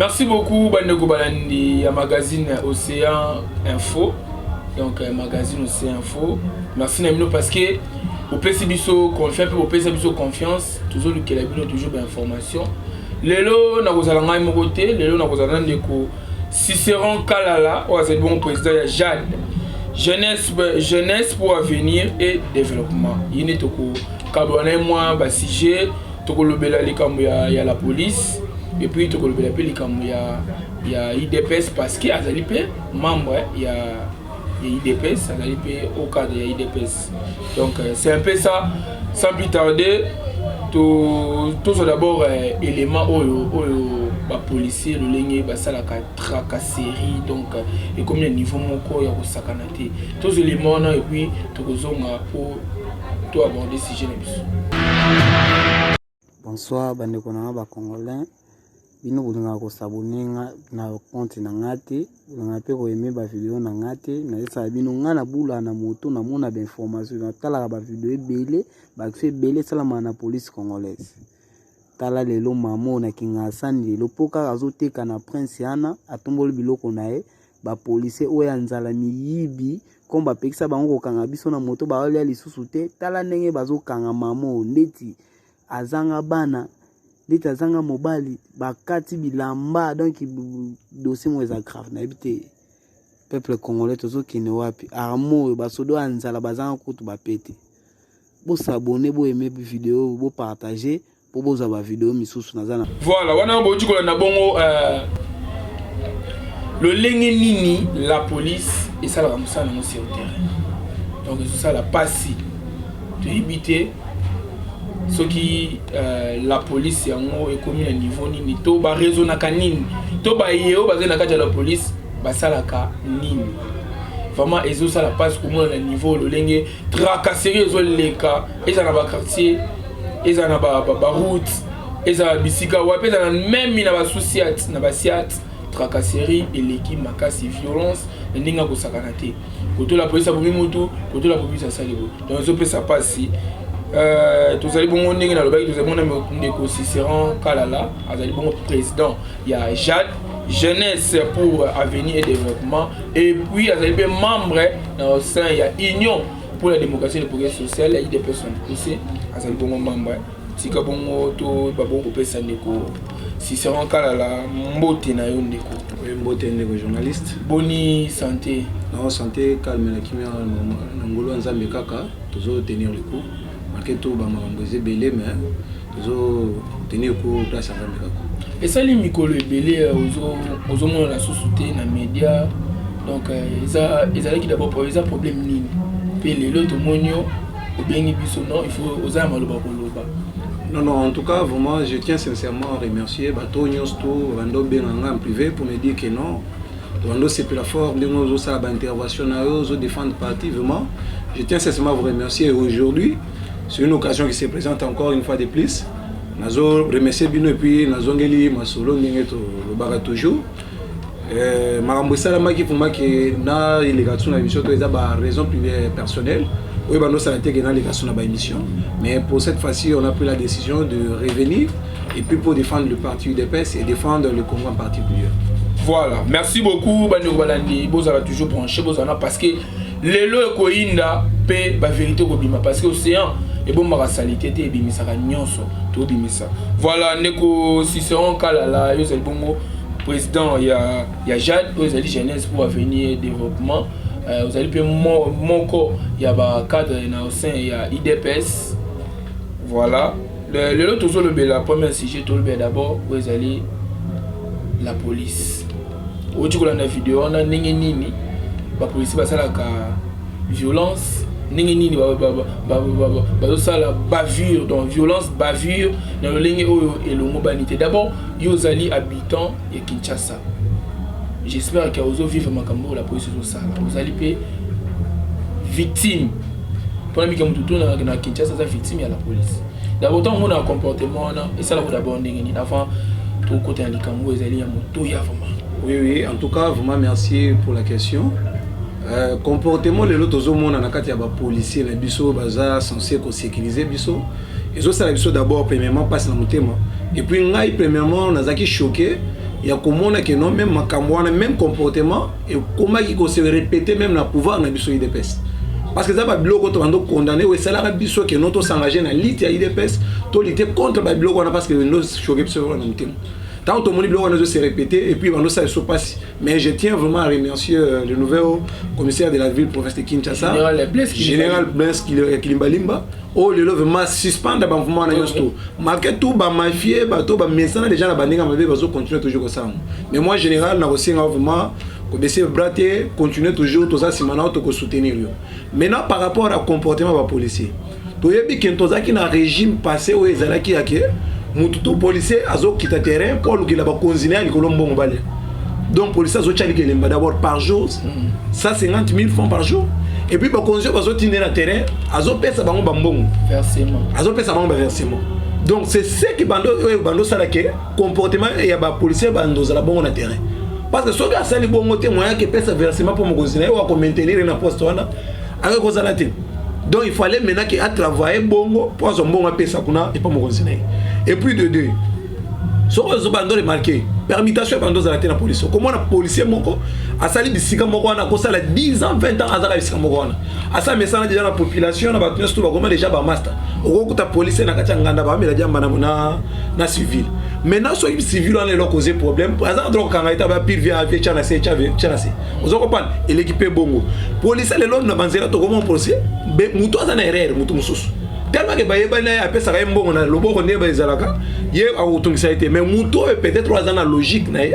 Merci beaucoup, Bandeko Balandi, à magazine Océan Info. Donc, magazine Océan Info. Merci Namino parce que au PCBISO, confiance, au PCBISO confiance, toujours le Kelabino, toujours d'information. Lelo, na kozalanga mokote, lelo na kozalanga ndeko Cicéron Kalala, c'est le bon président Jade. Jeunesse pour avenir et développement. Il est toko kabouane moi basije, toko lobela likambo ya la police. Et puis toko lobela pe likambo ya IDPS parce que azali pe membre ya IDPS, azali pe au cadre ya IDPS. Donc c'est un peu ça. Sans plus tarder, tout d'abord élément ba policier le ligne ba sala ka tracasserie donc et comme le niveau moko ya ko sakanate tous les éléments et puis to kozonga pour to aborder ce sujet. Bonsoir bandeko na ba congolais bino bolinga ko s'abonner na compte na ngati bolinga pe ko aimer ba vidéo na ngati na esa bino ngana bula na moto na mona ba information na tala ba vidéo ebele ba fait belé salama na police congolaise. Tala lelo mamo na kinga sandi lelo poka azoteka na prince yana atomboli biloko nae ba policier oya nzala miyibi komba pekisa bango kanga biso na moto ba olia lisusu te tala ndenge bazokanga mamo ndeti azanga bana ndeti azanga mobali bakati bilamba donc dossier mo eza grave na ebite peuple congolais tozokine wapi armo basodo anzala bazanga kutu bapete bo s'abonner bo aimer vidéo bo partager pour vous avoir vidéo misusu nazana. Voilà, wana bo djikola na bongo le lenge nini la police et ça la musa na sur le terrain. Donc c'est ça la passi de éviter ce qui la police yango et comme un niveau nini to ba réseau na kanini to ba yeo ba na kati la police ba sala ka nini. Vraiment ezo ça la passe comme un niveau le lenge tracasserie ezo leka et ça na ba quartier ils ont ba route ils ont bisika ou après même na ba souciat na ba siat tracasserie et l'équipe makasi violence ndinga ko sakanate koto la police a bomi moto koto la police a salibo donc ça peut ça passer tous allez bon ndinga na lobaki tous allez bon ndeko Cicéron Kalala azali bon président il y a Jade jeunesse pour avenir et développement et puis azali be membre dans au sein il y a union pour la démocratie et le progrès social, il y a des personnes poussées à ce bon membre. Si vous avez des si c'est un cas là, mbote na yo ndeko. Oui, mbote ndeko journaliste. Boni santé. Non, santé calme la kimia ngolo nzambe kaka, toujours tenir le coup. Marqué tout ba mamboze belé mais toujours tenir le coup place nzambe kaka. Et ça les mikolo belé aux hommes la société na média. Donc ils allaient d'abord pour les problèmes nini. Non, en tout cas, vraiment, je tiens sincèrement à remercier Batonio Sto, Vando Benanga en privé pour me dire que non, Vando c'est plus la forme, nous avons intervention, nous avons défendre parti, vraiment. Je tiens sincèrement à vous remercier aujourd'hui. C'est une occasion qui se présente encore une fois de plus. Nous avons remercié Bino et puis nous avons gagné Masolo, le baga toujours. Marambo salama qui pour moi que na ilégation na émission to eza ba raison privée personnelle oui ba no ça été que na ilégation na ba émission mais pour cette fois-ci on a pris la décision de revenir et puis pour défendre le parti UDPS et défendre le Congo en particulier. Voilà, merci beaucoup Bandeko Balandi, vous avez toujours branché vous en parce que lelo ko inda pe ba vérité ko bima parce que océan et bon ma salité te bimisa ka nyonso to bimisa. Voilà ndeko Cicéron Kalala yo c'est bongo président, il y a Jade, vous allez jeunesse pour avenir et développement. Vous allez payer mon corps, il y a un cadre au sein, il y a IDPS. Voilà. Le toujours la première sujet, d'abord, vous allez la police. Au niveau de la vidéo, on a nini, la police va la violence. Nini ça la bavure donc violence bavure dans le ligne et le mobilité d'abord yozali habitants et Kinshasa j'espère que vous vivre makambo la police sur ça vous allez payer victime pour les gens tout na Kinshasa ça victime à la police d'abord tant on a un comportement et ça là d'abord nini avant tout côté en likambo ils allient moto ya vraiment oui en tout cas vraiment merci pour la question. Comportement les autres hommes na kati ya ba policier na biso baza censé ko sécuriser biso ezo sala biso d'abord premièrement passe na motema et puis ngai premièrement nazaki choqué il y a comment que non même makamwana même comportement et comment il se répéter même le pouvoir na biso IDPS parce que ça va bloquer quand on condamné ou ça la biso que notre s'engager na lutte à IDPS to lutter contre ba bloquer parce que nous choquer sur le temps tant tout le monde bloquer se répéter et puis on ça se passe mais je tiens vraiment à remercier le nouveau commissaire de la ville province de Kinshasa général Blaise Kilimbalimba oh le vraiment suspendre ba mouvement na yosto marquer tout ba mafia ba to ba messana déjà na bandinga mabe bazo continuer toujours comme ça mais moi général na aussi vraiment commissaire braté continuer toujours tout ça simana to soutenir maintenant par rapport à comportement ba policier to yebi kentoza ki na régime passé où ezalaki yake mututu policier azo quitter terrain pour le ba konziner ali kolombo mbale donc policier azo tchali kelemba d'abord par jour 150 000 francs par jour et puis ba konziner azo tiner na terrain azo pesa bango bambongo versement azo pesa bango versement donc c'est ce qui bando salake comportement ya ba policier bando za la bongo na terrain parce que soki asali bongo te moyen que pesa versement pour mo konziner ou ko maintenir na poste wana avec ko zala te donc il fallait maintenant qu'il a travaillé bongo pour son bon pesa kuna et pas mo konziner et puis de deux so ko bando remarquer permutation bando za la tena police comment na policier moko asali bisika moko wana ko sala 10 ans 20 ans azaka bisika moko wana asa mesana déjà la population na ba tout ba comment déjà ba master okuta policier na katia nganda ba mela jamba na civil maintenant so civil on les causer problème azaka droit kanga ita ba pire via avec chana c'est ozo comprendre et l'équipe bongo police le long na banzela to comment policier muto azana erreur muto mususu tellement que bayeba na apesa ka mbongo na loboko ne bazalaka ye awutungisa été mais muto peut-être 3 ans na logique na ye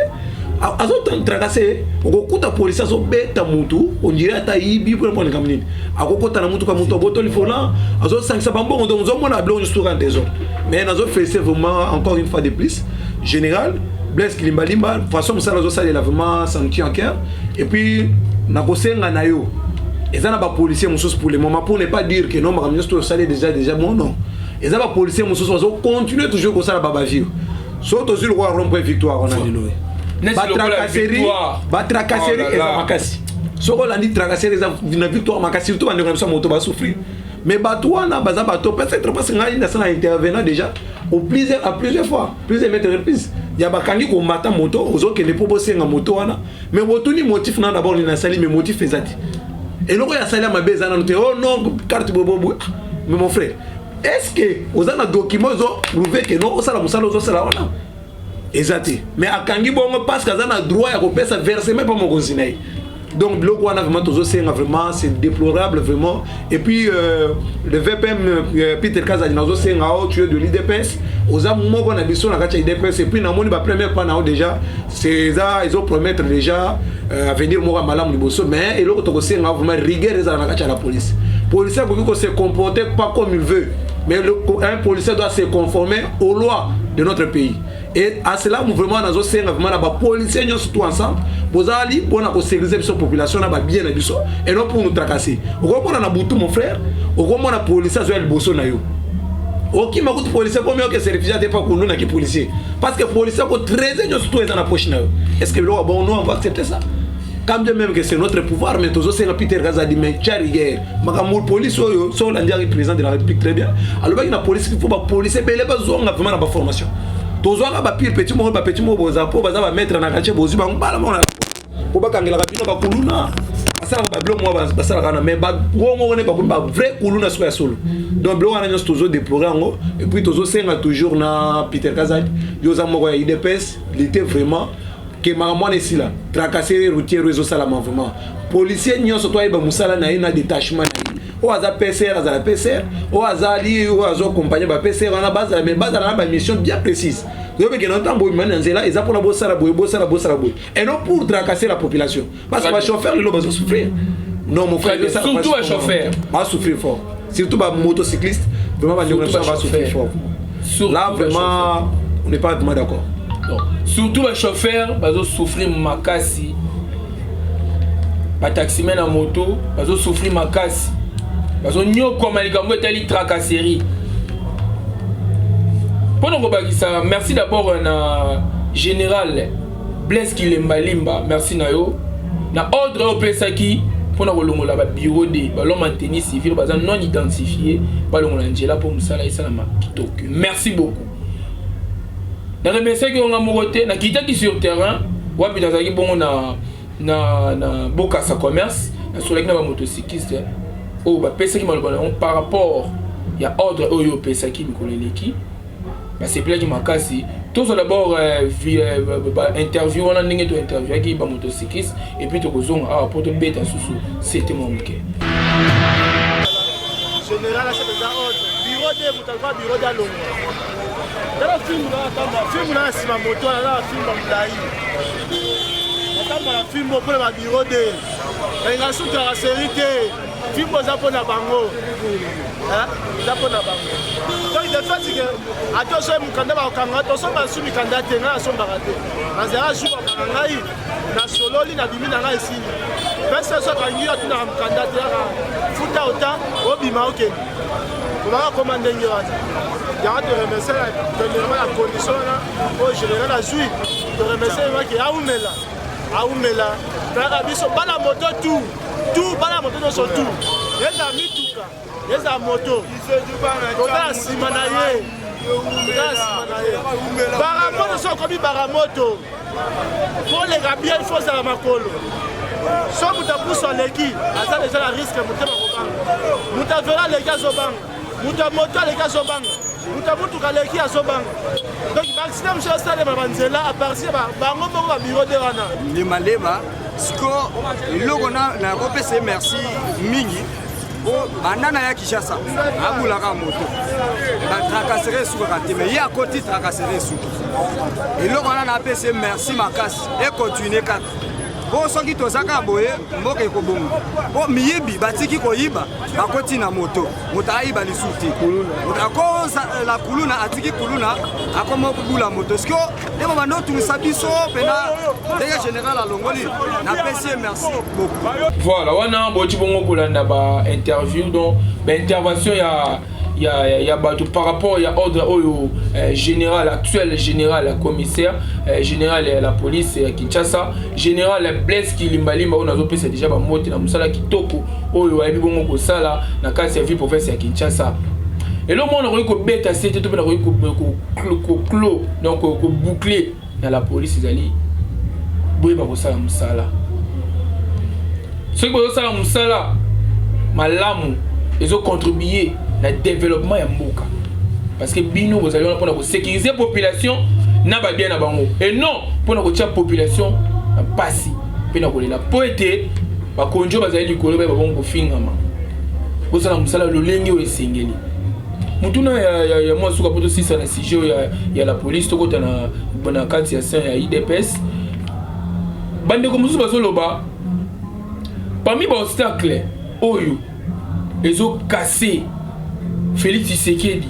azo tracasser okuta police azo beta mutu on dirait ata ibi pour prendre comme nini akokota na mutu ka mutu botoli fola azo sangisa bambongo donc zo mona blo juste en désordre mais nazo fait vraiment encore une fois de plus général Blaise Kilimbalimba façon ça nazo sala vraiment senti en cœur et puis na kosenga na yo et ça n'a pas policier mususu pour le moment pour ne pas dire que non ma ministre sala déjà bon non et ça va policier mususu azo continuer toujours comme ça la babavio surtout sur le roi rond-point victoire on a dit nous tracasserie et makasi soko landi tracasserie na victoire makasi surtout on a moto va souffrir mais batouana baza bato peut-être parce que ngani na sana intervenant déjà à plusieurs fois plusieurs reprises ya bakangi ko mata moto ozoke ne po bosenga moto wana mais botuni motif na d'abord na sali mais motif ezati et loko ya sali mabeza na oh non carte bobo mais mon frère est-ce que aux ana document zo prouver que non osala musala zo sala wana exact mais akangi bongo parce que ça a droit à repérer versement pas mon consigne donc le quoi on a vraiment toujours c'est vraiment c'est déplorable vraiment et puis le VPM Peter Kaza dinazo c'est ngao tuer de l'IDPS aux amours qu'on a besoin na kacha IDPS et puis na moni ba première pas na déjà c'est ça ils ont promettre déjà à venir moi malam liboso mais et l'autre to c'est ngao vraiment rigueur na kacha la police policier ko se comporter pas comme il veut mais un policier doit se conformer aux lois de notre pays et à cela nous vraiment nazo senga vraiment na ba policiers nous surtout ensemble bozali bona ko sécuriser cette population na ba bien na biso et non pour nous tracasser o comprendre na butu mon frère o comprendre na policier zo el boso na yo o ki makutu policier comme yo que c'est réfugié pas ko na ki policier parce que policier ko 13 nous surtout dans la poche na yo est-ce que lo bon nous on va accepter ça quand même que c'est notre pouvoir mais toujours c'est Peter Kaza dit mais charrière makamul police yo so la ndiari président de la République très bien alors ba na police il faut ba policier belé ba zonga vraiment na ba formation tozoaka ba pire petit mo boza po baza ba mettre na kache bozi ba ngala mona po ba kangela ka bino ba kuluna asala ba blo mo ba sala kana mais ba gongo ne ba vrai kuluna so ya solo donc blo wana nyos tozo déplorer ngo et puis tozo senga toujours na Peter Kaza yo za moko ya IDPS il était vraiment que maman ici là tracasser routier réseau salama vraiment policier nyos to ba musala na ina détachement o aza PCR aza la PCR o azali o azo accompagner ba PCR on a base mais base na ba mission bien précise yo be que non tambo imane nzela eza pour bosala boy et non pour tracasser la population parce que les chauffeurs le besoin souffrir non mon frère ça surtout les chauffeurs va souffrir fort surtout ba motocycliste vraiment va souffrir fort là vraiment on n'est pas vraiment d'accord surtout les chauffeurs bazo souffrir makasi ba taximen en moto bazo souffrir makasi bazo nyoko malikambo etali tracasserie pendant ko bakisa merci d'abord na général Blaise Kilimbalimba merci na yo na ordre au pesaki pour na kolongola ba bureau de ballon maintenir civil baza non identifié ba longola njela pour musala isala ma kitoko merci beaucoup na remercier ki onga mokote na kita ki sur terrain wapi nazaki bongo na bokasa commerce na solaki na ba motocycliste o ba pesa ki maloba par rapport ya ordre oyo pesa ki bikoleleki ba c'est plaît ki makasi tous d'abord interview on a ndenge to interview ki ba motocycliste et puis to kozonga ah pour te beta susu c'était mon mike général c'est déjà ordre bureau de mutalfa bureau de longo dans film na sima moto na film mlai na film pour la bureau de nga suka la série te film za pona bango hein za pona bango donc de fait que attention mukanda ba kanga to so ba sumi kanda te na so ba te na zera juba ngai na sololi na bimi na ngai ici pesa so kangi atu na mukanda te ya futa autant obima ok on va commander ngirata ya de remercier la condition là au général a joué de remercier moi qui aumela para biso bala moto tout bala moto no so tout yeza mituka yeza moto toka sima na ye baramoto so komi baramoto pour les gabiens il faut ça makolo so muta pousse leki asa déjà la risque muta makobanga muta vera les gars obanga muta moto les gars obanga muta mutuka leki asobanga donc maximum je ça les mabanzela à partir bango moko ba bureau de wana ni maleba siko iloko na kopesa merci mingi o banana ya Kinshasa abulaka moto ba tracasserie suka te mais ya côté tracasserie suka iloko na pesa merci makasi et continuer kat bon soki tozaka boye mboka ekobongo po miyibi batiki koyiba bakoti na moto ayiba lisuti kuluna akoza la kuluna atiki kuluna akoma kubula moto siko ndemo bando tumisa biso pena ndenge général alongoli na pesi merci beaucoup voilà wana boti bongo kolanda ba interview donc ba intervention ya bato par rapport ya ordre oyo général actuel général commissaire général la police ya Kinshasa général Blaise Kilimbalimba on azo pesa déjà ba moto na musala kitoko oyo ayebi bongo ko sala na kasi ya vie province ya Kinshasa et le monde a ko beta c'était to ko clos donc ko boucler na la police ezali boye ba ko sala musala ce que sala musala malamu ezo contribuer le développement ya mboka parce que bino vous allez pour sécuriser population na ba bien na bango et non pour na ko tia population na pasi pe na ko lela poete ba konjo bazali likolo ba bongo fingama ko sala musala lolenge o esengeli mutuna ya moi suka poto sisa na sujet ya la police to kota na bona kati ya saint ya IDPS bande ko musu bazoloba parmi ba obstacle oyo ezo casser Félix Tshisekedi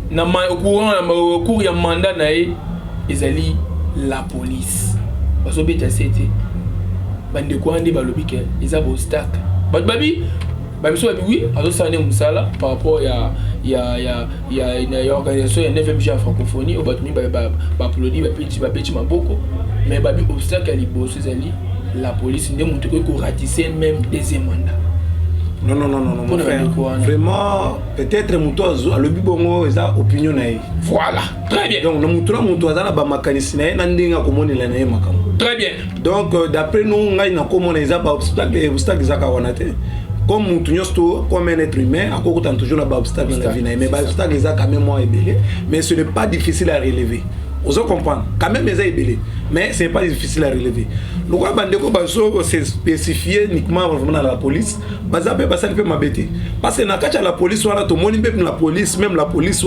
na au cours ya mandat nae ezali la police baso beta c'était bande ko ande balobi ke eza obstacle babi biso babi oui azo sané musala par rapport ya organisation ya 9e jour francophonie au batumi ba applaudir ba petit maboko mais babi obstacle ali bosso ezali la police ndé mutu ko ratisser même deuxième mandat. Non, mon frère. Vraiment, peut-être Moutozo, le bibongo, ils ont opinion. Voilà, très bien. Donc, nous avons très bien. Donc, d'après nous, nous avons des obstacles. Comme nous comme un être humain, encore toujours des obstacles dans la vie. Mais les obstacles sont quand même moins élevés. Mais ce n'est pas difficile à relever. Vous comprenez? Quand même, ils sont élevés. Mais ce n'est pas difficile à relever. Nous avons spécifié uniquement dans la police. Parce que la police, même la police,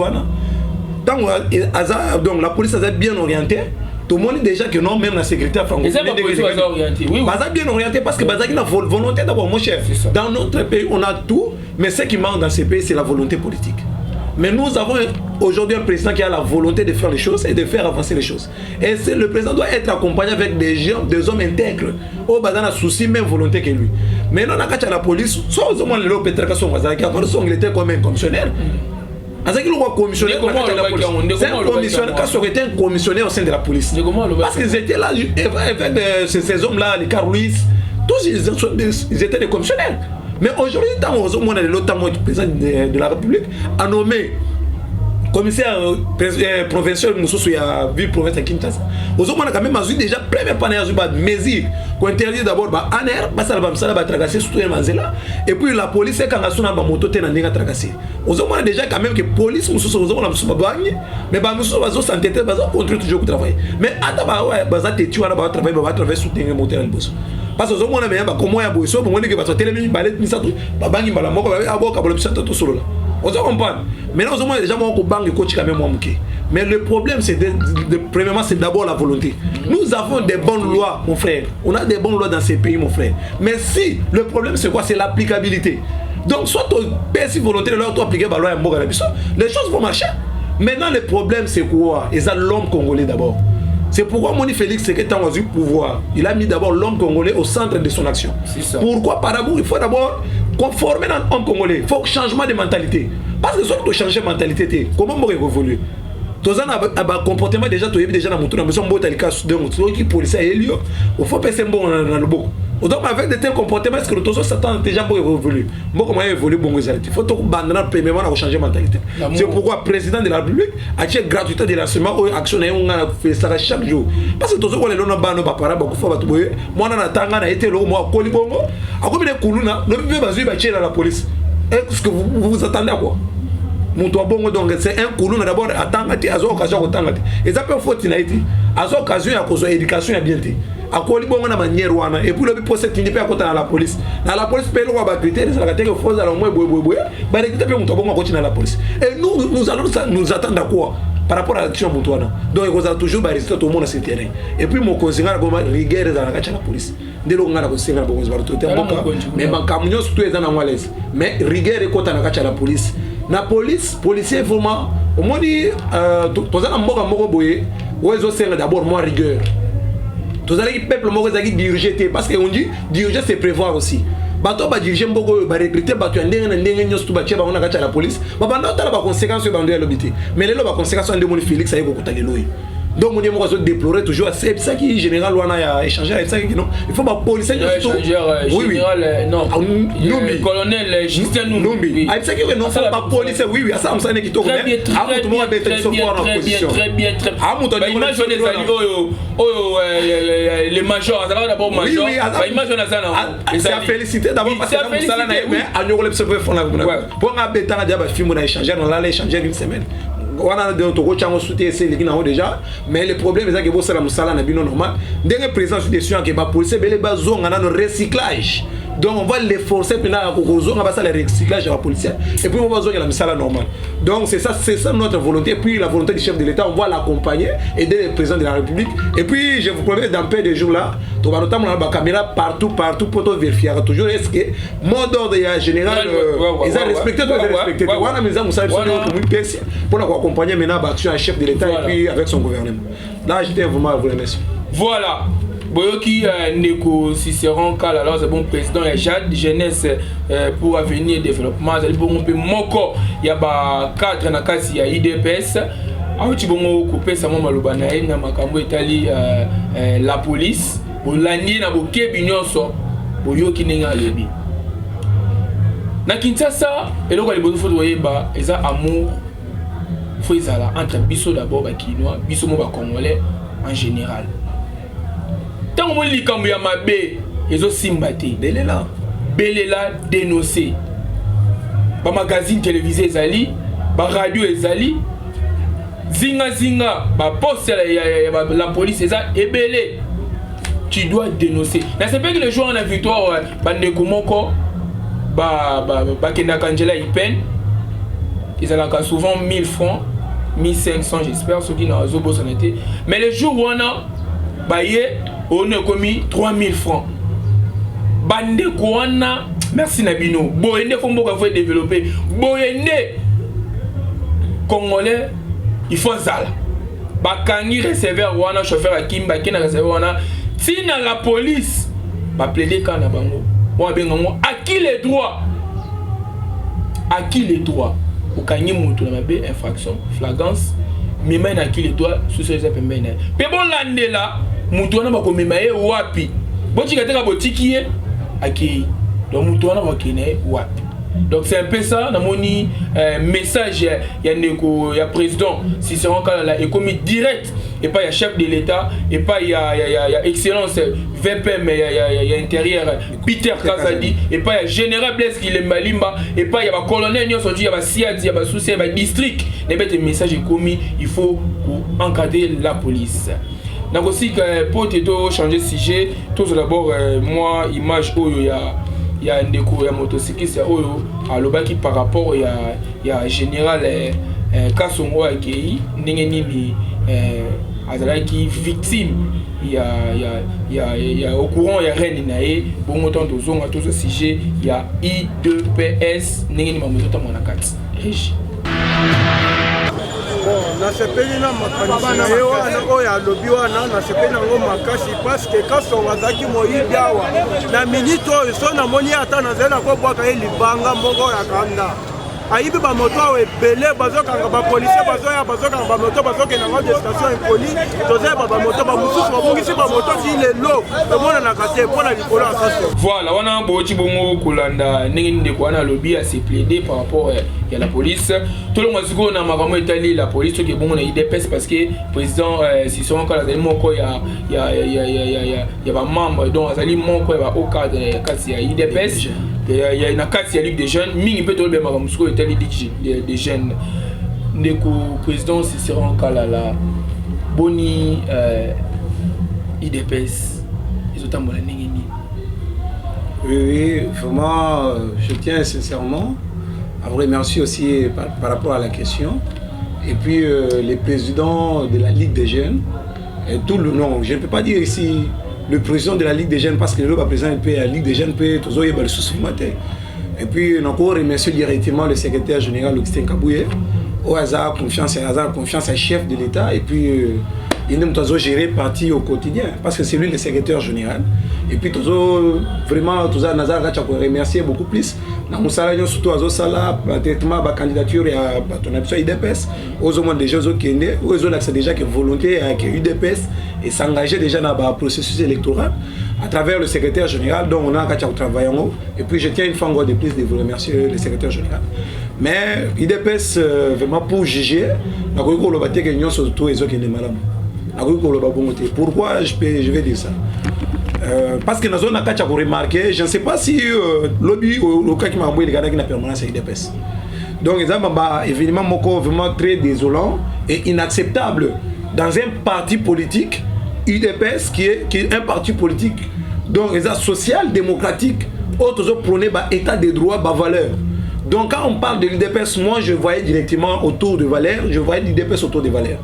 donc la police est bien orientée. Tout le monde est déjà que non, même la sécurité francophone. Est bien orienté parce que Bazaki a la volonté d'avoir mon chef. Dans notre pays, on a tout, mais ce qui manque dans ces pays, c'est la volonté politique. Mais nous avons aujourd'hui un président qui a la volonté de faire les choses et de faire avancer les choses. Et le président doit être accompagné avec des gens, des hommes intègres. Au Bazan a souci, même volonté que lui. Mais non, on a la police, soit au moins le Peter Kasson, il était comme un commissionnaire. C'est un commissionnaire au sein de la police. Parce qu'ils étaient là avec ces hommes-là, les Caroulis, tous ils étaient des commissionnaires. Mais aujourd'hui, tant que le président de la République a nommé commissaire provincial Moussou ya ville province à Kinshasa. Aux hommes quand même a déjà première panne à Zuba mesure qu'on interdit d'abord ba aner ba sala ba msala ba tracasser surtout manzela et puis la police quand a sona ba moto te na ndinga tracasser. Aux hommes déjà quand même que police Moussou aux hommes na Moussou ba mais ba Moussou ba zo s'entêter ba zo contrôler toujours travail. Mais ata ba ouais ba za te tu ana ba travail ba travailler soutenir moteur le boss. Parce que aux hommes na mais ba comment ya bosso bon que ba so télé mi balé mi ça tout ba bangi bala moko ba aboka ba le pisa to solo là. On se comprend. Maintenant, on a déjà mon banque coach quand même mais le problème, c'est premièrement, c'est d'abord la volonté. Nous avons des bonnes lois, mon frère. On a des bonnes lois dans ces pays, mon frère. Mais si le problème, c'est quoi? C'est l'applicabilité. Donc, soit tu payes si volonté, alors tu appliques la loi, les choses vont marcher. Maintenant, le problème, c'est quoi? Et ça, l'homme congolais d'abord. C'est pourquoi Moni Félix Seketa a eu pouvoir. Il a mis d'abord l'homme congolais au centre de son action. Pourquoi? Par d'abord, il faut d'abord conformer l'homme congolais. Il faut un changement de mentalité. Parce que si tu changes de mentalité, comment on va évoluer? Tu as un comportement déjà, tu es déjà dans mon tour, mais si on a des cas de policiers, il faut passer bon dans le beau. Donc avec de tels comportements, est-ce que le tozo s'attend déjà pour évoluer? Moi comment évoluer bon il faut tout abandonner premièrement à changer de mentalité. C'est pourquoi le président de la République a dit gratuité de l'enseignement ou action on a fait ça chaque jour. Parce que tozo les lona bano ba para beaucoup fois batuboye. Moi na tanga na été lo moi koli bongo. Ako bile kuluna, no bibe bazui ba tchela la police. Est-ce que vous attendez à quoi? Monto bongo donc c'est un kuluna d'abord attendre à azo occasion attendre. Et ça peut faute na été. Azo occasion ya kozo éducation ya bien té. Akoli bongo na manière wana et puis le poste qui n'est pas à la police. Dans la police peut le critère c'est la tête faut à moins boy ba recruter pe monto bongo continue la police. Et nous allons nous attendre à quoi par rapport à l'action montoana. Donc il faut toujours ba résultat tout le monde sur terrain. Et puis mon conseiller bon rigueur dans la police. Ndelo ngana ko singa bongo zbaru tout mais ban kamunyo surtout ezana ngwalez. Mais rigueur et kota na kacha la police. Na police policier vraiment au moins dit tozana mboka moko boye ozo senga d'abord moi rigueur. Tous les peuples moko zaki diriger parce que on dit diriger c'est prévoir aussi. Bato ba diriger mboko ba recruter bato ndenge nyosto ba cheba ona kacha la police. Ba banda tala ba conséquences ba ndo lobité. Mais les ba conséquences ndo moni Félix ayi ko kotalelo. Donc on dit moi déplorer toujours c'est ça qui général wana ya échanger avec ça qui non. Il faut ba policier général non. Colonel Justin Numbi. Avec ça qui non faut pas policier oui ça on sait qui to mais à tout monde être sur position. Très bien. À mon image les ali les majors d'abord major. Ba image on a ça non. C'est à féliciter d'abord parce que ça là mais à nous le faire fond là. Pour nga betana dia ba film na échanger on l'a échanger une semaine. On a de notre coach en soutien c'est déjà mais le problème c'est que vous savez musala na bino normal ndenge présence des gens qui ba police bele ba zonga na no recyclage donc on va les forcer pendant à kozonga ba ça le recyclage à la police et puis on va zonga la musala normal donc c'est ça notre volonté et puis la volonté du chef de l'État on va l'accompagner aider le président de la République et puis je vous promets dans peu de jours là tu vas notamment la caméra partout pour te vérifier toujours est-ce que mot d'ordre général ils ont respecté on a mis ça musala pour accompagner maintenant l'action à chef de l'État et puis avec son gouvernement. Là, j'étais vraiment à vous remercier. Voilà. Boyoki Neko Cicéron Kal, alors c'est bon président et Jade Jeunesse pour avenir et développement. C'est bon peu moko. Il y a ba cadre na kasi ya IDPS. Aouti bongo couper ça mama lobana na makambo Italie la police. Bolani na bokebi nyonso. Boyoki nenga lebi. Na Kinshasa, eloko libozo faut doyeba eza amour. Faut ezala entre biso d'abord ba kinois, biso mo ba congolais en général. Tant mo likambo ya mabe ezo simbate belela dénoncer. Ba magazine télévisé ezali, ba radio ezali, zinga ba poste la police eza ebele. Tu dois dénoncer. Na c'est pas que les joueurs en victoire bande komoko ba kenda kanjela ipen. Ils ont souvent 1000 francs, 1500 j'espère, ceux qui n'ont pas santé. Mais le jour où on a on a commis 3000 francs. Bande Kouana, merci Nabino. Boyende Kombo faut développer. Boyende Congolais, il faut ça. Bakangi receveur wana chauffeur à Kimba qui na receveur wana. Si na la police, ba plaider quand na bango. Moi ben à qui les droits? À qui les droits? Au kanyi mutu na mabe infraction flagrance mema na qui les droits sous ces pembene. Pe bon lande là mutu na ba ko mema e wapi? Boti ka teka botiki ye aki. Donc mutu na ba kene wapi? Donc c'est un peu ça, namoni message il y a président Cicéron Kalala est commis direct et pas il y a chef de l'État et pas il y a excellence VPM il y a intérieur Peter Kazadi et pas il y a général Blaise Kilembalimba et pas il y a colonel Nyon Soji il y a Siadi il y a Souci il y a district les bêtes message est commis il faut encadrer la police. Donc aussi pour changer de sujet tout d'abord moi image où il y a un décours ya motocycliste oyo alobaki par rapport il y a général Kasongo akei ndenge nini azalaki victime il y a au courant il y a reine nae bon autant de zonga tout ce sujet il y a I2PS ndenge nini mamoto tamona kati Régie. Bon, nasepeli na makanisi na ye wana oyo alobi wana nasepeli nango makasi parce que Kasongo azalaki moyibi awa na minute oyo so namoni ata nazali na kobwaka ye libanga moko ya kanda ayibi bamoto awa ebele bazokanga bapolisier bazoya bazokanga bamoto bazokenda ngo de station impoli tozeba bamoto bamosusu babungisi bamoto ti lelo emonanaka te mpona likolo ya Kasongo. Voilà, wana boti bongo kolanda ndenge ndeko wana alobi a se plaider par rapport à la police. Tout le monde siko na makambo etali la police qui bongo na IDPS parce que président Cicéron Kalala moko ya ba membre donc azali moko ya au cadre kasi ya IDPS. Il y a une carte de Ligue des jeunes, mingi peut tomber ma musco et telle des jeunes. Ndeko président Cicéron Kalala, Boni IDPS, ils ont tambouré n'engeni. Oui, vraiment, je tiens sincèrement à vous remercier aussi par rapport à la question. Et puis les présidents de la Ligue des jeunes, et tout le nom, je ne peux pas dire ici. Le président de la Ligue des jeunes, parce que le président de la Ligue des jeunes peut toujours y avoir le sous-matin. Et puis, on a encore remercié directement le secrétaire général Augustin Kabouye, au hasard confiance à chef de l'État. Et puis, il nous a géré parti au quotidien, parce que c'est lui le secrétaire général. Et puis, vraiment, tout ça, Nazar Gacha, remercier beaucoup plus. Dans mon salaire, surtout à Zosala, traitement, la candidature et à ton option IDPS, aux hommes déjà qui est aux autres accès déjà qui est volonté avec UDPS et s'engager déjà dans le processus électoral à travers le secrétaire général dont on a travaillé. Et puis, je tiens une fois encore de plus de vous remercier le secrétaire général. Mais IDPS, vraiment pour juger, on va dire que nous surtout les autres qui sont malades. Pourquoi je vais dire ça? Parce que dans la zone où on a remarqué, je ne sais pas si lobby ou le cas qui m'a envoyé les gars qui n'a permanence à IDPS. Donc, évidemment, vraiment très désolant et inacceptable dans un parti politique, IDPS, qui est un parti politique, donc social-démocratique, autres prônés par état de droit, par valeur. Donc, quand on parle de l'IDPS, moi je voyais directement autour de valeurs, je voyais l'IDPS autour des valeurs.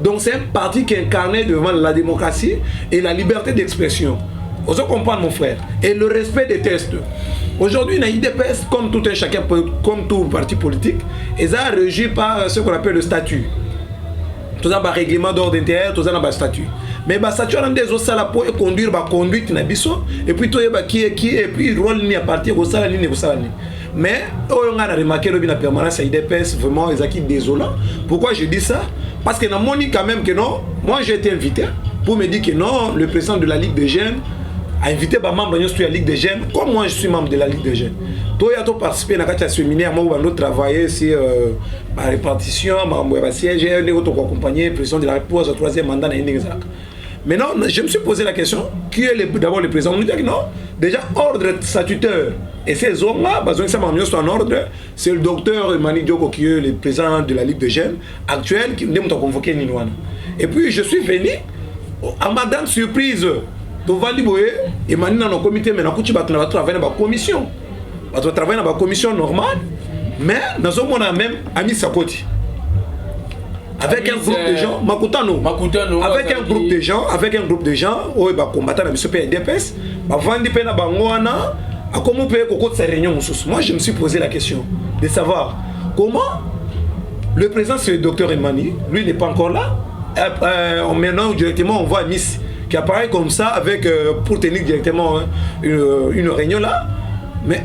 Donc, c'est un parti qui incarnait devant la démocratie et la liberté d'expression. Vous comprenez, mon frère, et le respect des tests. Aujourd'hui, dans l'IDPS, comme tout un chacun, comme tout parti politique, ils sont régis par ce qu'on appelle le statut. Tout ça, par règlement d'ordre intérieur, tout ça, dans le statut. Mais le statut, on a des autres salles pour conduire la conduite, et puis, tout qui est, et puis, le rôle, à partir de ça, mais, on a remarqué la permanence à l'IDPS, vraiment, ils sont désolants. Pourquoi je dis ça? Parce que dans mon dit quand même que non, moi j'ai été invité pour me dire que non, le président de la Ligue des jeunes a invité ma membre de la Ligue des jeunes, comme moi je suis membre de la Ligue des jeunes. Toi, tu as participé à un séminaire, moi on a travaillé sur la répartition, j'ai accompagné le président de la République au 3e mandat. Maintenant, je me suis posé la question, qui est d'abord le président? On nous dit que non, déjà ordre statutaire. Et ces hommes-là, en ordre, c'est le docteur Emmanuel Dioko qui est le président de la Ligue des jeunes actuelle qui nous a convoqué Ninoana. Et puis je suis venu, à ma grande surprise, Emmanuel dans le comité, mais nous avons travaillé dans la commission. Nous avons travaillé dans la commission normale, mais nous avons même Ami Sakoti. Avec un groupe de gens, Makutano, avec un groupe de gens, où ils combattent dans le PDPS, comment on peut ces réunions? Moi, je me suis posé la question de savoir comment le président, c'est le docteur Emmanuel, lui, il n'est pas encore là. Maintenant, directement, on voit Miss qui apparaît comme ça avec, pour tenir directement une réunion là. Mais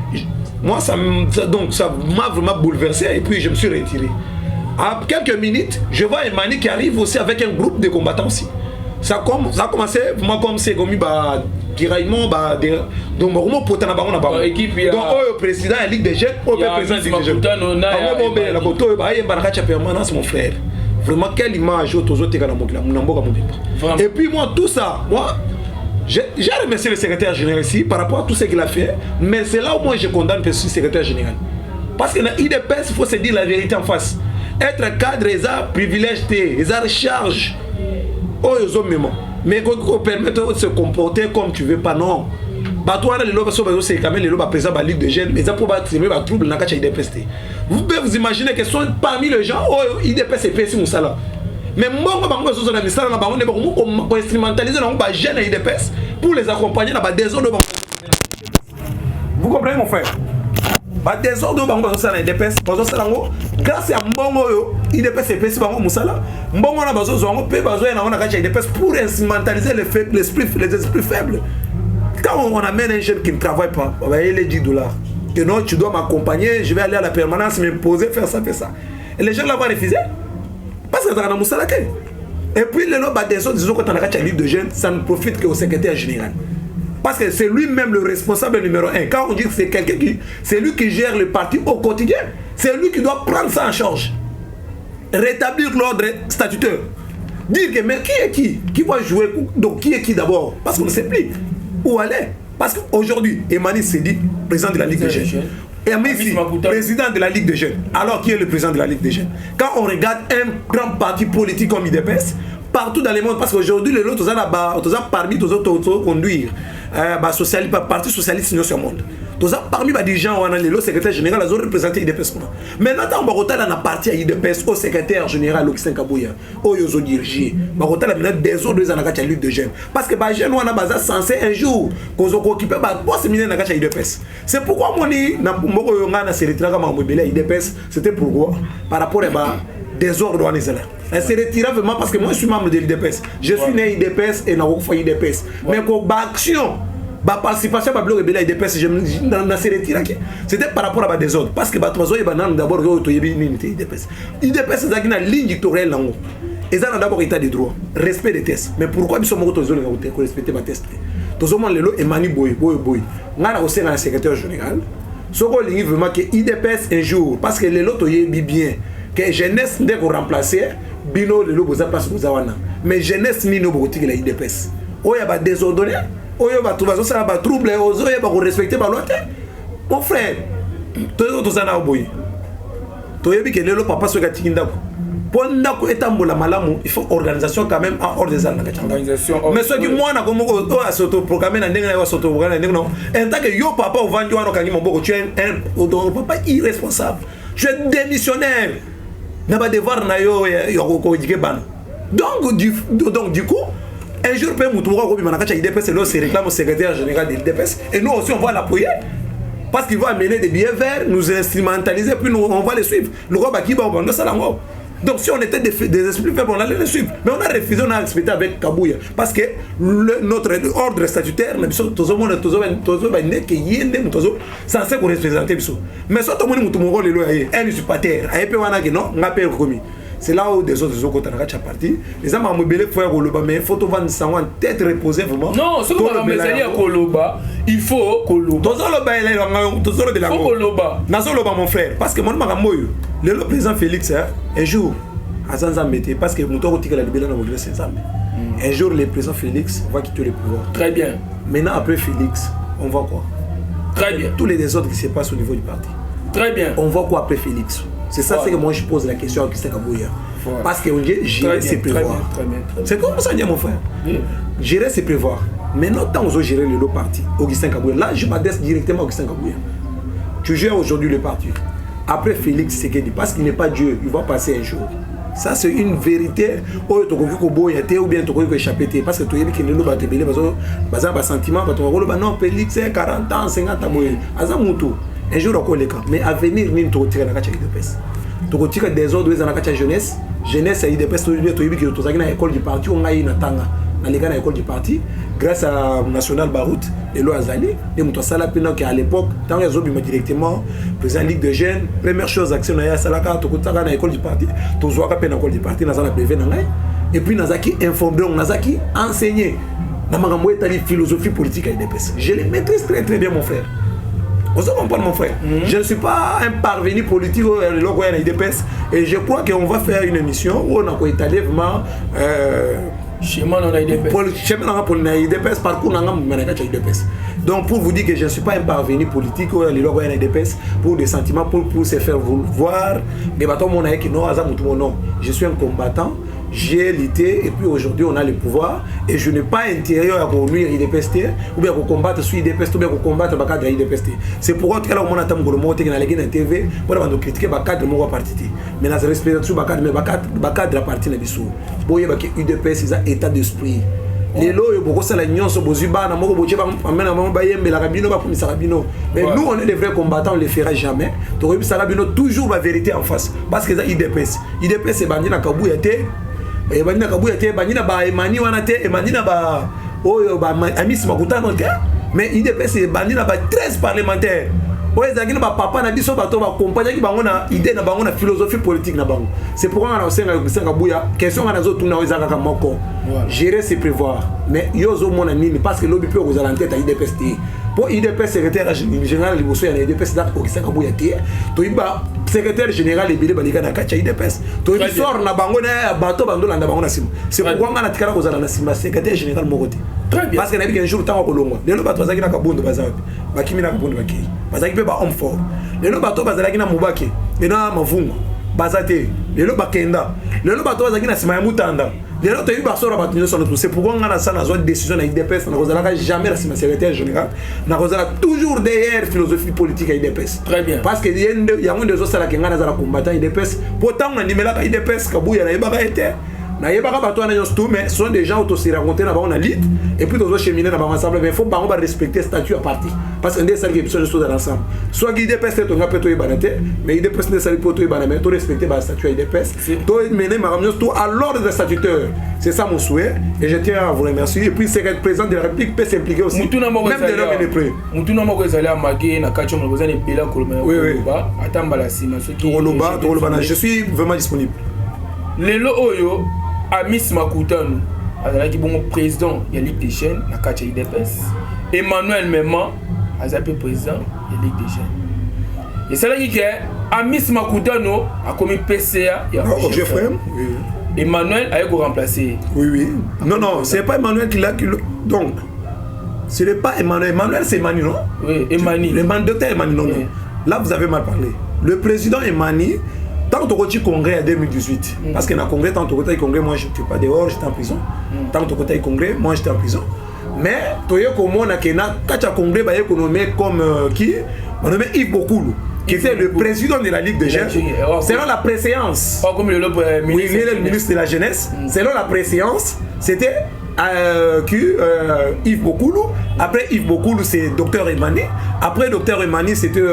moi, ça m'a vraiment bouleversé et puis je me suis retiré. À quelques minutes, je vois Emmanuel qui arrive aussi avec un groupe de combattants aussi. Ça a commencé vraiment comme c'est comme tiraillement donc vraiment pourtant na bango na bango donc le président la Ligue des Jeunes au président de Ligue des Jeunes la koto ba yemba na kacha permanence mon frère vraiment quelle image autozo teka na mokila na mboka mobimba et puis moi tout ça moi j'ai remercié le secrétaire général ici par rapport à tout ce qu'il a fait mais c'est là où moi je condamne le secrétaire général parce que dans l'IDPS il faut se dire la vérité en face être cadre ils ont privilège ils ont charge oh ils ont même mais qu'on permettre de se comporter comme tu veux pas non bah toi les lobes c'est quand même les lobes président de la Ligue des Jeunes mais ça pour battre les troubles dans le IDPS vous pouvez vous imaginer que sont parmi les gens oh IDPS et PC Moussala mais moi bango so na misala na bango ne ko instrumentaliser na ba jeune IDPS pour les accompagner dans ba désordre vous comprenez mon frère ba désordre bango so na IDPS bazo sala ngo grâce à mbongo yo IDPS et PC bango musala mbongo na bazo zo ngo pe bazo na kacha IDPS pour instrumentaliser les esprits faibles quand on amène un jeune qui ne travaille pas on va aller $10 que non tu dois m'accompagner je vais aller à la permanence me poser faire ça et les gens là vont refuser parce que ça a moussala et puis les lois des autres disons quand on a la Ligue de Jeunes ça ne profite qu'au secrétaire général parce que c'est lui-même le responsable numéro 1 quand on dit que c'est quelqu'un qui c'est lui qui gère le parti au quotidien c'est lui qui doit prendre ça en charge rétablir l'ordre statutaire dire que mais qui va jouer donc qui est qui d'abord parce qu'on ne sait plus où aller parce qu'aujourd'hui Emmanuel Sedi président de la Ligue des Jeunes et Messi, président de la Ligue des Jeunes. Alors, qui est le président de la Ligue des Jeunes? Quand on regarde un grand parti politique comme IDPS, partout dans le monde, parce qu'aujourd'hui, les autres, parmi les autres, conduire parti socialiste dans le monde. Parmi les dirigeants, on a le secrétaire général, ils ont représenté l'IDPS. Maintenant, on a un parti à l'IDPS, au secrétaire général, Augustin Kabouya, au Yozo dirigé. On a des autres dans la Ligue de Jeunes. Parce que les jeunes, on a censé un jour qu'on s'occupe de la séminaire dans la l'IDPS. C'est pourquoi moi, c'était pourquoi, par rapport à des ordres. Elle se retira vraiment parce que moi je suis membre de l'IDPS. Je suis né IDPS et n'a pas IDPS. Mais comme action, ma participation à bloc de l'IDPS, je me suis retiré. C'était par rapport à des ordres. Parce que d'abord, IDPS. IDPS c'est une ligne dictatoriale. Ils ont d'abord état de droit, respect des tests. Mais pourquoi ils sont morts pour respecter les tests? Tout le monde est Emmanuel Boy. On a aussi un secrétaire général. Ce qu'on dit vraiment que IDPS un jour, parce que les lots est bien. Que jeunesse n'est pas remplacée, bino le lobo za place bozawana. Mais jeunesse ni no boutique la IDPS. Oya ba désordonné, oya ba trouver ça ba trouble, oya ba respecter ba loi. Mon frère, tout ça na boy. Toyebi que le papa so gati ndako. Ponda ko etambola malamu, il faut organisation quand même en hors des armes. Mais ce qui moi na ko moko to asoto programmer na ndenge na asoto programmer na ndenge non. En tant que yo papa au vandu wana kangi mboko tu es un papa irresponsable. Tu es démissionnaire. N'a pas devoir na yo ban. Donc du coup un jour peut moutoura ko bimana kacha IDPS et se réclame au secrétaire général de l'IDPS et nous aussi on va l'appuyer parce qu'il va amener des billets verts nous instrumentaliser puis nous on va les suivre le roi Bakiba on va salango. Donc si on était des esprits faibles on allait les suivre mais on a refusé on a respecté avec Kabouya parce que notre ordre statutaire mais tout le monde censé représenter mais soit tout le monde moutoura le loyer un usurpateur a épé wana que non ngapé commis. C'est là où des autres ont parti. Les hommes ont mobilisé pour Koloba, mais il faut vendre ça en tête reposée vraiment. Non, ce qu'on a mis à Koloba, il faut Koloba. Il faut Koloba. Nazoloba mon frère, parce que mon maman, le président Félix, un jour, à Zanzambé, parce que mon tour la libération dans le Zanzambé. Un jour, le président Félix va quitter le pouvoir. Très bien. Maintenant, après Félix, on voit quoi? Très bien. Tous les désordres qui se passent au niveau du parti. Très bien. On voit quoi après Félix? C'est ça, c'est que moi je pose la question à Christian Kabouya. Parce qu'on dit gérer, c'est prévoir. C'est comme ça, mon frère. Gérer, c'est prévoir. Mais notre temps, on gérer le lot parti. Augustin Kabouya. Là, je m'adresse directement à Augustin Kabouya. Tu gères aujourd'hui le parti. Après Félix Sekedi, parce qu'il n'est pas Dieu, il va passer un jour. Ça, c'est une vérité. Ou bien tu as échappé. Parce que tu as dit que le lot va te béler. Parce que sentiment, non, Félix, 40 ans, 50 ans. Un jour encore les cas, mais à venir même tu retirer la cacha IDPS. Tu retires des ordres dans la cacha jeunesse à IDPS tu dis que tu as une école du parti on a une tanga dans les gars l'école du parti grâce à National Barout et lo Azali et muto sala pena qu'à l'époque tant les autres directement président Ligue de Jeunes première chose action na salaka tu kutaka na école du parti tu vois qu'à peine école du parti na sala privé na ngai et puis nazaki informer nazaki enseigner la philosophie politique à l'UDPS. Je les maîtrise très très bien, mon frère. Vous comprenez, mon frère? Je ne suis pas un parvenu politique à l'UDPS et je crois qu'on va faire une émission où on a étalé vraiment Chemin dans l'UDPS, parcours dans l'UDPS. Donc pour vous dire que je ne suis pas un parvenu politique à l'UDPS pour des sentiments, pour se faire voir, je suis un combattant. J'ai lutté et puis aujourd'hui on a le pouvoir et je n'ai pas intérêt à conduire l'IDPS ou bien à combattre sur l'IDPS ou bien à combattre le cadre de l'IDPS. C'est pourquoi tout à l'heure on a été en TV pour critiquer le cadre de mon parti. Mais dans le respect de le cadre de la partie de l'IDPS. Pour l'IDPS, c'est un état d'esprit. Les lois, mais nous on est des vrais combattants, on ne les fera jamais. Toujours la vérité en face parce que c'est l'IDPS. l'IDPS c'est bandit na kabouyaté. Et bandina kabouyaté, bandina ba emani wanate, emanina ba oyo ba amis makutano te. Mais IDPS c'est bandina ba 13 parlementaires. Oyo ezaki na ba papa na biso bato ba compagnie ki bango na idée na bango na philosophie politique na bango. C'est pourquoi on a aussi un kabouya question na zo tuna ozaka ka moko. Gérer c'est prévoir. Mais yozo mona nini parce que lobi pe ozala en tête à IDPS. Pour IDPS secrétaire général liboso ya IDPS da ko kisaka kabouyaté. To iba secrétaire général ebele balika na kacha IDPS. To ibi sort na bango na bato bando landa bango na sima. C'est pourquoi on a tikala kozala na sima secrétaire général mokote. Parce que na bi un jour tant ko longo. Lelo bato bazaki na kabondo bazabi. Bakimi na kabondo baki. Bazaki pe ba homme fort. Lelo bato bazalaki na mubaki. Ena mavungu. Bazate. Lelo bakenda. Lelo bato bazaki na sima ya mutanda. Lelo to iba sort bato nyo sono. C'est pourquoi on a ça na zone décision na IDPS na kozala jamais la sima secrétaire général. Na kozala toujours derrière philosophie politique à IDPS. Très bien. Parce que il y a un des autres qui ngana za combattant IDPS. Pourtant on a nimela ka IDPS kabuya na yebaka été. Na yebaka bato na yosto mais ce sont des gens auto se rencontrer na ba on a lit et puis tous cheminer na ba ensemble mais il faut pas on va respecter statut à parti parce que des salles qui besoin de choses ensemble. Soit IDPS to ngape to ibanate mais IDPS ne sali poto ibana mais to respecter ba statut IDPS. To mener ma ramener tout à l'ordre statutaire. C'est ça mon souhait et je tiens à vous remercier et puis c'est que le président de la République peut s'impliquer aussi. Même de l'homme et des prêts. Mutuna moko ezali amake na kacho mo bezani bela koloma ba atamba la sima ce qui je suis vraiment disponible. Lelo oyo Amis Makutano azalaki bon président de la Ligue des Jeunes na kacha IDPS. Emmanuel Mema azalaki président de la Ligue des Jeunes. Et c'est là que Amis Makutano a commis PCA et Emmanuel a été remplacé. Oui. Non, c'est pas Emmanuel qui l'a. Donc, ce n'est pas Emmanuel. Emmanuel, c'est Emmanuel, non? Oui, Emmanuel. Le docteur Emmanuel, non. Là, vous avez mal parlé. Le président Emmanuel, tant que tu congrès en 2018, parce que dans le congrès, tant que tu as congrès, moi je n'étais pas dehors, j'étais en prison. Tant que tu as congrès, moi j'étais en prison. Mais tu as comme on a quand tu as congrès, tu as nommé comme qui? On a nommé Yves Bokoulou, qui était le président de la Ligue des Jeunes. Selon la préséance, comme le ministre de la Jeunesse, selon la préséance, c'était Yves Bokoulou. Après Yves Bokoulou, c'est Dr Emani. Après Dr Emani, c'était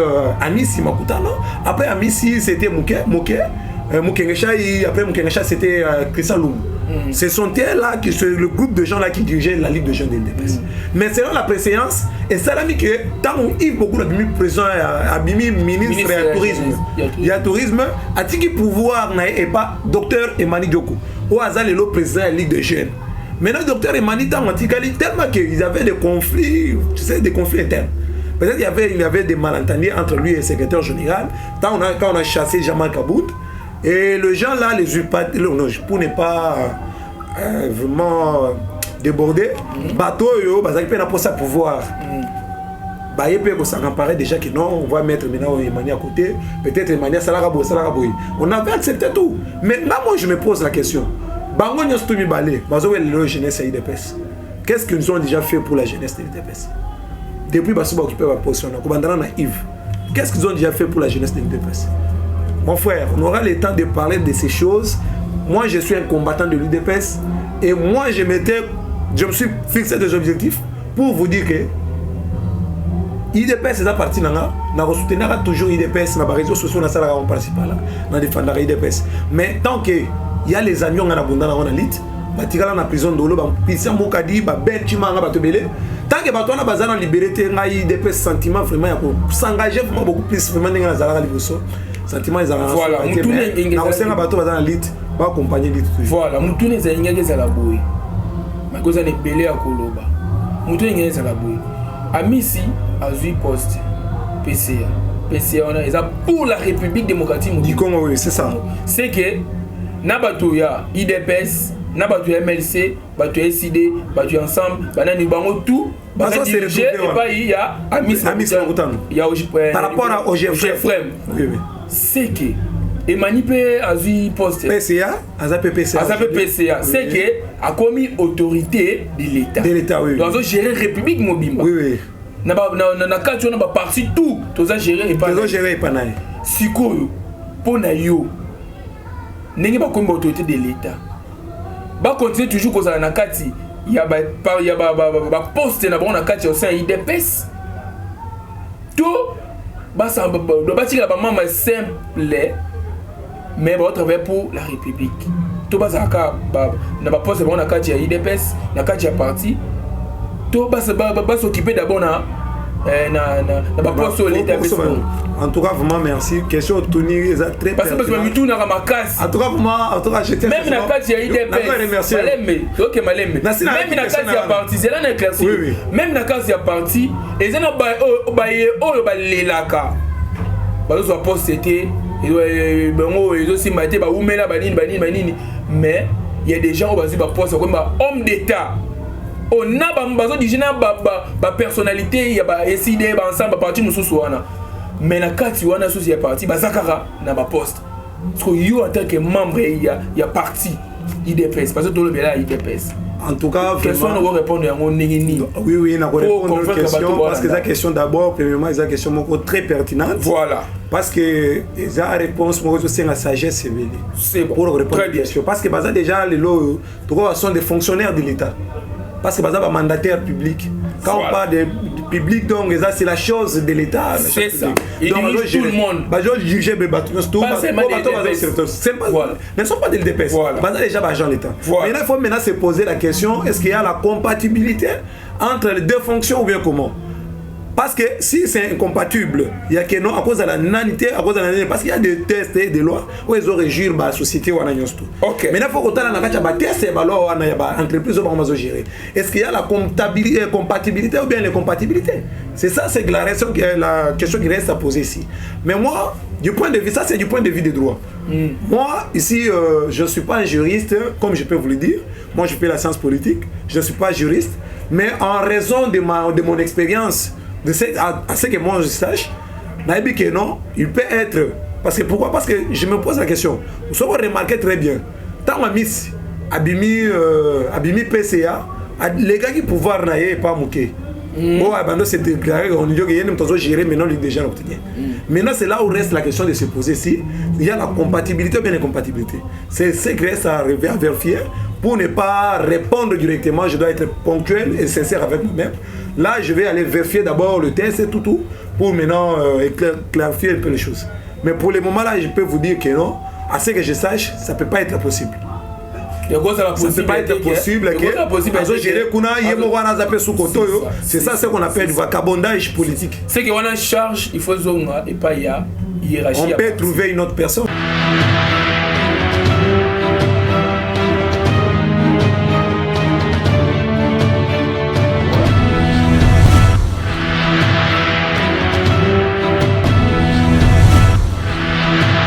Amis Makutano. Après Amis, c'était Mukengesha. Après Mukengesha, c'était Christian Loum. Ce sont là le groupe de gens là qui dirigeaient la Ligue de jeunes de l'UDPS. Mais selon la préséance, et ça a mis que tant Yves Bokoulou a mis président, a mis ministre du tourisme. Il y a tourisme, a dit qu'il pouvoir et pas Dr Emani Dioko. Au hasard, le président de la Ligue de jeunes. Maintenant, le docteur Emani tellement qu'ils avaient des conflits, tu sais, des conflits internes. Peut-être qu'il y avait des malentendus entre lui et le secrétaire général. Quand on a chassé Jamal Kabout, et les gens là, les usurpateurs, pour ne pas vraiment déborder, bateau, ils peuvent pas ça pouvoir. Ils peuvent s'emparer déjà que non, on va mettre maintenant Emani à côté. Peut-être Emani Salaraboy. On avait accepté tout. Maintenant, moi, je me pose la question. Bango Nyostoumi Balé, la jeunesse à IDPS. Qu'est-ce qu'ils ont déjà fait pour la jeunesse de l'IDPS? Depuis qu'ils ont occupé la position, qu'est-ce qu'ils ont déjà fait pour la jeunesse de l'IDPS? Mon frère, on aura le temps de parler de ces choses. Moi, je suis un combattant de l'IDPS et moi, je me suis fixé des objectifs pour vous dire que l'IDPS est la partie de soutenir toujours l'IDPS dans les réseaux sociaux, dans la principale, dans défendre l'IDPS. Mais tant que il y a les avions en abondance dans la lit, batikala na prison dolo ba pisa mokadi ba beti manga bato belé. Tant que bato na bazana liberté ngai des sentiments vraiment ya ko s'engager vraiment beaucoup plus vraiment dans la liboso. Sentiments ils ont voilà, na osenga bato bazana lit ba accompagner lit toujours. Voilà, mutune za ingeke za la boy. makoza ne belé à koloba muto ngene ezala boye amisi azui poste PCA on a ça pour la République démocratique du Congo, oui, c'est ça. C'est que na bato ya IDPS na bato ya MLC bato ya SID bato ensemble banani bango tout ça c'est dirigé et pas il y a Amis Makutano. Il y a par rapport à OGF. Oui. C'est que Emmanuel azui poste PCA PCA c'est que a commis autorité de l'État oui. Doit gérer République Mobimba. Oui. Na kati on a parti tout toza gérer et pas sikoyo pona yo ndenge ba komba autorité de l'État ba continuer toujours kozala na kati ya ba poste na ba na kati au sein IDPS tout ba ça ba tika ba mama simple mais ba travailler pour la République tout ba ça na ba poste ba na kati ya IDPS na kati ya parti tout ba s'occuper d'abord na poste au l'établissement. En tout cas vraiment merci question tenir est très parce que tout na makasi en tout cas vraiment je tiens même na kati ya IDPS malemme OK malemme même na kati ya parti c'est là na éclairci même na kati ya parti et ça na ba lelaka ba zo poste était bango ils aussi maté ba umela banini mais il y a des gens qui ba poste comme homme d'état on a bazo dijina ba personnalité ya ba SID ba ensemble ba parti mususu wana mais na kati wana sosi ya parti bazakara na ba poste parce que yo en tant que membre ya parti IDPS parce que tout le bien là IDPS en tout cas question on va répondre à mon ningini oui na répondre à question parce que la question d'abord premièrement c'est une question moko très pertinente voilà parce que la réponse moko c'est la sagesse c'est bon pour répondre à la question parce que baza déjà les lots sont des fonctionnaires de l'État parce que baza mandataire public quand on parle de public donc c'est la chose de l'État c'est ça il dirige tout le monde bazo diriger tout ne sont pas des DPS baza déjà agent de l'État maintenant il faut maintenant se poser la question est-ce qu'il y a la compatibilité entre les deux fonctions ou bien comment parce que si c'est incompatible il y a que non à cause de la nanité à cause de la nanité parce qu'il y a des tests et des lois où ils ont régir la société wana nyonsto OK maintenant il faut que na kacha ba test et ba loi wana ya ba entreprise ba mazo gérer est-ce qu'il y a la compatibilité ou bien l'incompatibilité c'est ça c'est la question qui reste à poser ici mais moi du point de vue ça c'est du point de vue des droits moi ici je suis pas un juriste comme je peux vous le dire moi je fais la science politique je suis pas juriste mais en raison de mon expérience à ce que moi je sache, que non, il peut être. Parce que pourquoi? Parce que je me pose la question. Vous avez remarqué très bien. Tant que Miss Abimi PCA, les gars qui pouvoir n'aient pas mouqué. Bon, c'est déclaré, on dit qu'il y a une gérer maintenant les déjà obtenus. Maintenant, c'est là où reste la question de se poser si il y a la compatibilité ou bien l'incompatibilité. C'est ce qui reste à vérifier. Pour ne pas répondre directement, je dois être ponctuel et sincère avec moi-même. Là, je vais aller vérifier d'abord le test et tout, pour maintenant clarifier un peu les choses. Mais pour le moment là, je peux vous dire que non, à ce que je sache, ça ne peut pas être possible. Ça ne peut pas être possible c'est ça ce qu'on appelle du vagabondage politique. C'est qu'on a charge, il faut zonga et pas y a hiérarchie. On peut trouver une autre personne.